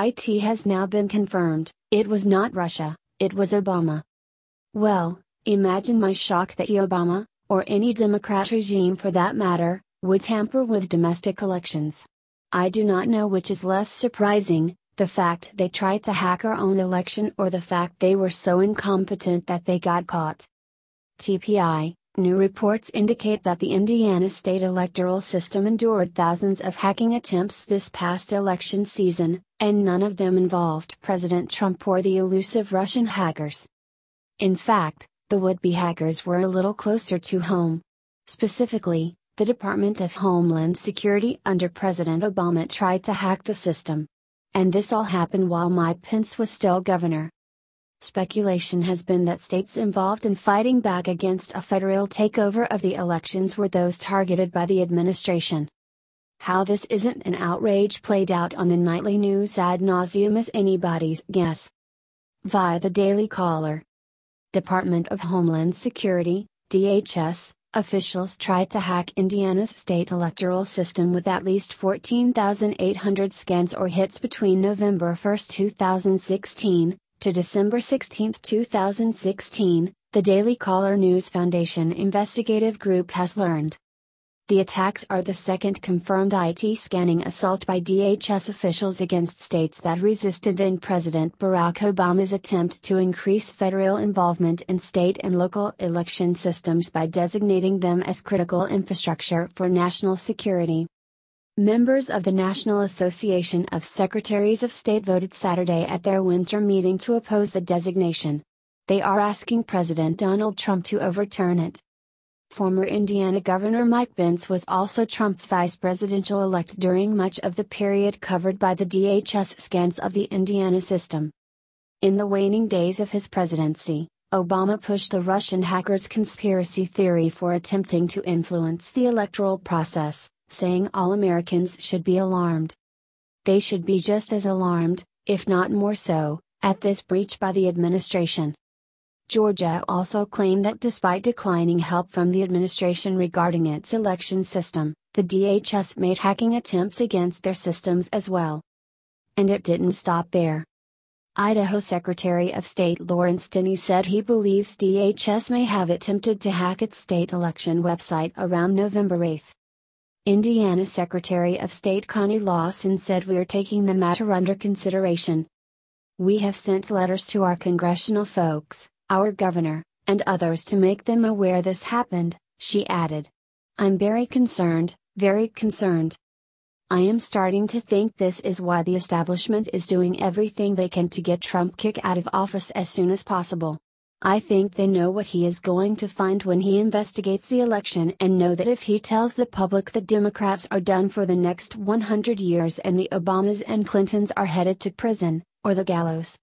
It has now been confirmed, it was not Russia, it was Obama. Well, imagine my shock that Obama, or any Democrat regime for that matter, would tamper with domestic elections. I do not know which is less surprising, the fact they tried to hack our own election or the fact they were so incompetent that they got caught. TPI, new reports indicate that the Indiana state electoral system endured thousands of hacking attempts this past election season, and none of them involved President Trump or the elusive Russian hackers. In fact, the would-be hackers were a little closer to home. Specifically, the Department of Homeland Security under President Obama tried to hack the system. And this all happened while Mike Pence was still governor. Speculation has been that states involved in fighting back against a federal takeover of the elections were those targeted by the administration. How this isn't an outrage played out on the nightly news ad nauseum is anybody's guess. Via the Daily Caller. Department of Homeland Security, DHS, officials tried to hack Indiana's state electoral system with at least 14,800 scans or hits between November 1, 2016, to December 16, 2016, the Daily Caller News Foundation investigative group has learned. The attacks are the second confirmed IT scanning assault by DHS officials against states that resisted then-President Barack Obama's attempt to increase federal involvement in state and local election systems by designating them as critical infrastructure for national security. Members of the National Association of Secretaries of State voted Saturday at their winter meeting to oppose the designation. They are asking President Donald Trump to overturn it. Former Indiana Governor Mike Pence was also Trump's vice presidential-elect during much of the period covered by the DHS scans of the Indiana system. In the waning days of his presidency, Obama pushed the Russian hackers' conspiracy theory for attempting to influence the electoral process, saying all Americans should be alarmed. They should be just as alarmed, if not more so, at this breach by the administration. Georgia also claimed that despite declining help from the administration regarding its election system, the DHS made hacking attempts against their systems as well. And it didn't stop there. Idaho Secretary of State Lawrence Denny said he believes DHS may have attempted to hack its state election website around November 8. Indiana Secretary of State Connie Lawson said we're taking the matter under consideration. We have sent letters to our congressional folks, our governor, and others to make them aware this happened, she added. I'm very concerned, very concerned. I am starting to think this is why the establishment is doing everything they can to get Trump kicked out of office as soon as possible. I think they know what he is going to find when he investigates the election and know that if he tells the public that Democrats are done for the next 100 years and the Obamas and Clintons are headed to prison, or the gallows,